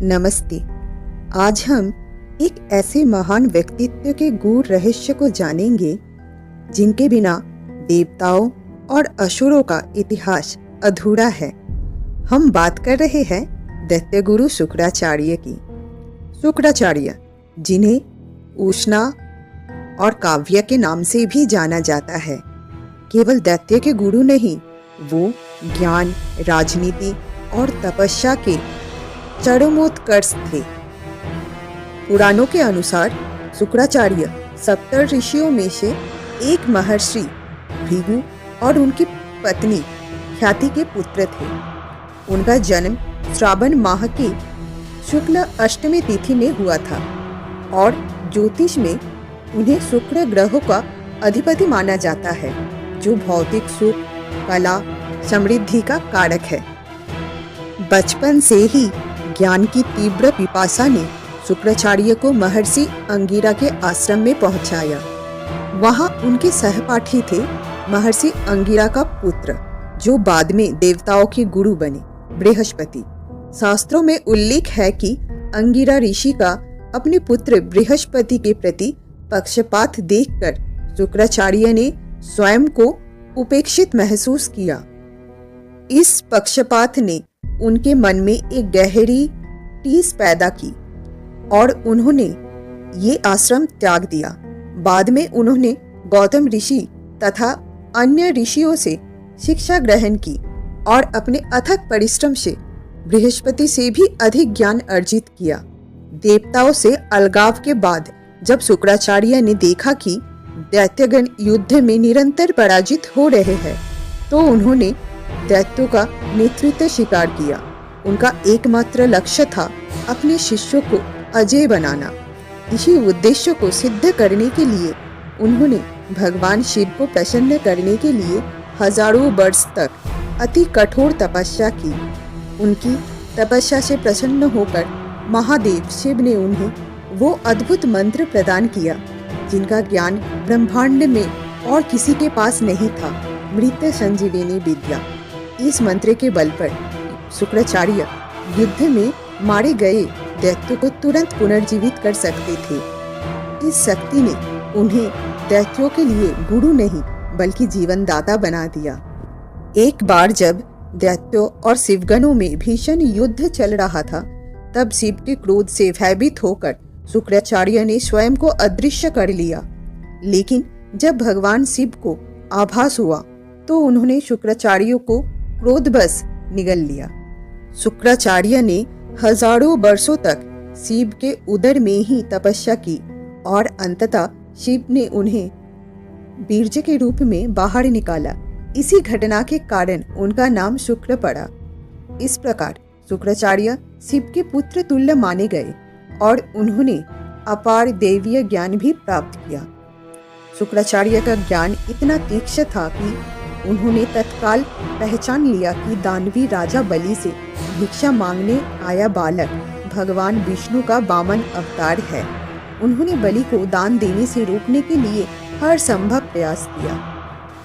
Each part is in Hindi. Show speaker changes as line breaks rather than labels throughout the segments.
नमस्ते। आज हम एक ऐसे महान व्यक्तित्व के गूढ़ रहस्य को जानेंगे जिनके बिना देवताओं और असुरों का इतिहास अधूरा है। हम बात कर रहे हैं दैत्य गुरु शुक्राचार्य की। शुक्राचार्य, जिन्हें उष्णा और काव्य के नाम से भी जाना जाता है, केवल दैत्य के गुरु नहीं, वो ज्ञान, राजनीति और तपस्या के चरमोत्कर्ष थे। पुराणों के अनुसार शुक्राचार्य 70 ऋषियों में से एक महर्षि भृगु और उनकी पत्नी ख्याति के पुत्र थे। उनका जन्म श्रावण माह की शुक्ल अष्टमी तिथि में हुआ था और ज्योतिष में उन्हें शुक्र ग्रह का अधिपति माना जाता है, जो भौतिक सुख, कला, समृद्धि का कारक है। बचपन से ही ज्ञान की तीव्र पिपासा ने शुक्राचार्य को महर्षि अंगिरा के आश्रम में पहुंचाया। वहां उनके सहपाठी थे महर्षि अंगिरा का पुत्र, जो बाद में देवताओं के गुरु बने, बृहस्पति। शास्त्रों में उल्लेख है कि अंगिरा ऋषि का अपने पुत्र बृहस्पति के प्रति पक्षपात देखकर शुक्राचार्य ने स्वयं को उपेक्षित महसूस किया। इस पक्षपात ने उनके मन में एक गहरी टीस पैदा की और उन्होंने ये आश्रम त्याग दिया। बाद में उन्होंने गौतम ऋषि तथा अन्य ऋषियों से शिक्षा ग्रहण की और अपने अथक परिश्रम से बृहस्पति से भी अधिक ज्ञान अर्जित किया। देवताओं से अलगाव के बाद जब शुक्राचार्य ने देखा कि दैत्यगण युद्ध में निरंतर पराजित हो रहे हैं, तो उन्होंने दैत्यों का नेतृत्व स्वीकार किया। उनका एकमात्र लक्ष्य था अपने शिष्यों को अजेय बनाना। इसी उद्देश्य को सिद्ध करने के लिए उन्होंने भगवान शिव को प्रसन्न करने के लिए हजारों वर्ष तक अति कठोर तपस्या की। उनकी तपस्या से प्रसन्न होकर महादेव शिव ने उन्हें वो अद्भुत मंत्र प्रदान किया जिनका ज्ञान ब्रह्मांड में और किसी के पास नहीं था, मृत संजीवनी विद्या। इस मंत्र के बल पर शुक्राचार्य युद्ध में मारे गए दैत्यों को तुरंत पुनर्जीवित कर सकते थे। इस शक्ति ने उन्हें दैत्यों के लिए गुरु नहीं बल्कि जीवनदाता बना दिया। एक बार जब दैत्यों और शिवगणों में भीषण युद्ध चल रहा था, तब शिव के क्रोध से भयभीत होकर शुक्राचार्य ने स्वयं को अदृश्य कर लिया। लेकिन जब भगवान शिव को आभास हुआ तो उन्होंने शुक्राचार्य को क्रोधवश निगल लिया। शुक्राचार्य ने हजारों वर्षों तक शिव के उदर में ही तपस्या की और अंततः शिव ने उन्हें बीर्ज के रूप में बाहर निकाला। इसी घटना के कारण उनका नाम शुक्र पड़ा। इस प्रकार शुक्राचार्य शिव के पुत्र तुल्य माने गए और उन्होंने अपार दैवीय ज्ञान भी प्राप्त किया। शुक्राचार्य का ज्ञान इतना तीक्ष्ण था कि उन्होंने तत्काल पहचान लिया कि दानवी राजा बलि से भिक्षा मांगने आया बालक भगवान विष्णु का वामन अवतार है। उन्होंने बलि को दान देने से रोकने के लिए हर संभव प्रयास किया।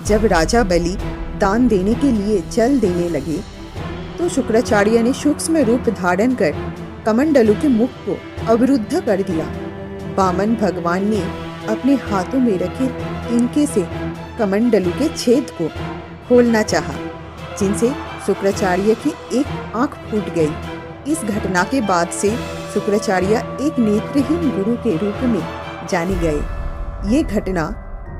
जब राजा बलि दान देने के लिए जल देने लगे, तो शुक्राचार्य ने सूक्ष्म रूप धारण कर कमंडलू के मुख को अवरुद्ध कर दिया। वामन भगवान ने अपने हाथों में रखे इनके से कमंडलू के छेद को खोलना चाहा, जिनसे शुक्राचार्य की एक आंख फूट गई। इस घटना के बाद से शुक्राचार्य एक नेत्रहीन गुरु के रूप में जाने गए। ये घटना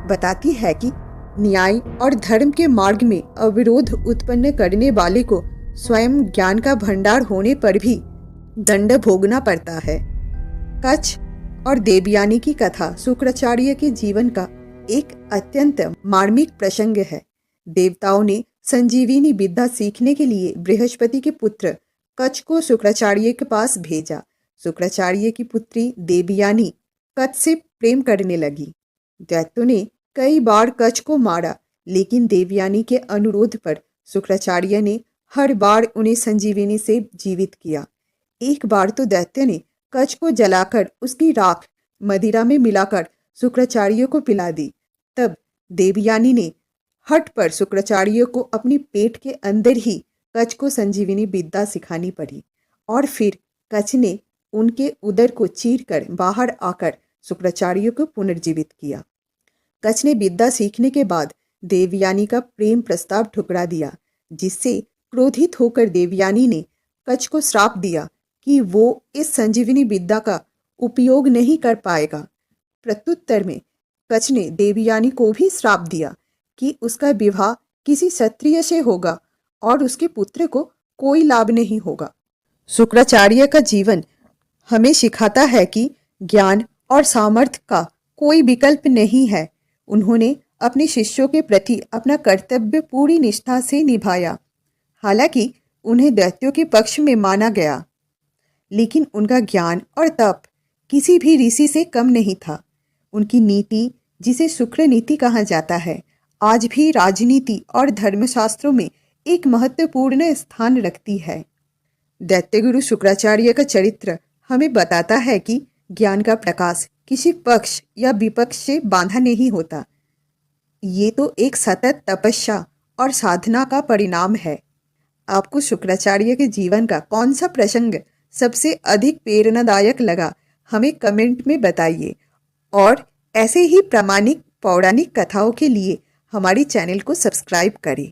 बताती है कि न्याय और धर्म के मार्ग में अविरोध उत्पन्न करने वाले को स्वयं ज्ञान का भंडार होने पर भी दंड भोगना पड़ता है। कच्छ और देवयानी की कथा शुक्राचार्य के जीवन का एक अत्यंत मार्मिक प्रसंग है। देवताओं ने संजीवनी विद्या सीखने के लिए बृहस्पति के पुत्र कच्छ को शुक्राचार्य के पास भेजा। शुक्राचार्य की पुत्री देवयानी कच्छ से प्रेम करने लगी। दैत्यों ने कई बार कच्छ को मारा, लेकिन देवयानी के अनुरोध पर शुक्राचार्य ने हर बार उन्हें संजीवनी से जीवित किया। एक बार तो दैत्य ने कच्छ को जलाकर उसकी राख मदिरा में मिलाकर शुक्राचार्य को पिला दी। तब देवयानी ने हठ पर शुक्राचार्य को अपने पेट के अंदर ही कच्छ को संजीवनी विद्या सिखानी पड़ी और फिर कच्छ ने उनके उदर को चीरकर बाहर आकर शुक्राचार्य को पुनर्जीवित किया। कच्छ ने विद्या सीखने के बाद देवयानी का प्रेम प्रस्ताव ठुकरा दिया, जिससे क्रोधित होकर देवयानी ने कच्छ को श्राप दिया कि वो इस संजीवनी विद्या का उपयोग नहीं कर पाएगा। प्रत्युत्तर में कच्छ ने देवयानी को भी श्राप दिया कि उसका विवाह किसी क्षत्रिय से होगा और उसके पुत्र को कोई लाभ नहीं होगा। शुक्राचार्य का जीवन हमें सिखाता है कि ज्ञान और सामर्थ्य का कोई विकल्प नहीं है। उन्होंने अपने शिष्यों के प्रति अपना कर्तव्य पूरी निष्ठा से निभाया। हालांकि उन्हें दैत्यों के पक्ष में माना गया, लेकिन उनका ज्ञान और तप किसी भी ऋषि से कम नहीं था। उनकी नीति, जिसे शुक्र नीति कहा जाता है, आज भी राजनीति और धर्मशास्त्रों में एक महत्वपूर्ण स्थान रखती है। दैत्यगुरु शुक्राचार्य का चरित्र हमें बताता है कि ज्ञान का प्रकाश किसी पक्ष या विपक्ष से बांधा नहीं होता। ये तो एक सतत तपस्या और साधना का परिणाम है। आपको शुक्राचार्य के जीवन का कौन सा प्रसंग सबसे अधिक प्रेरणादायक लगा, हमें कमेंट में बताइए। और ऐसे ही प्रामाणिक पौराणिक कथाओं के लिए हमारी चैनल को सब्सक्राइब करें।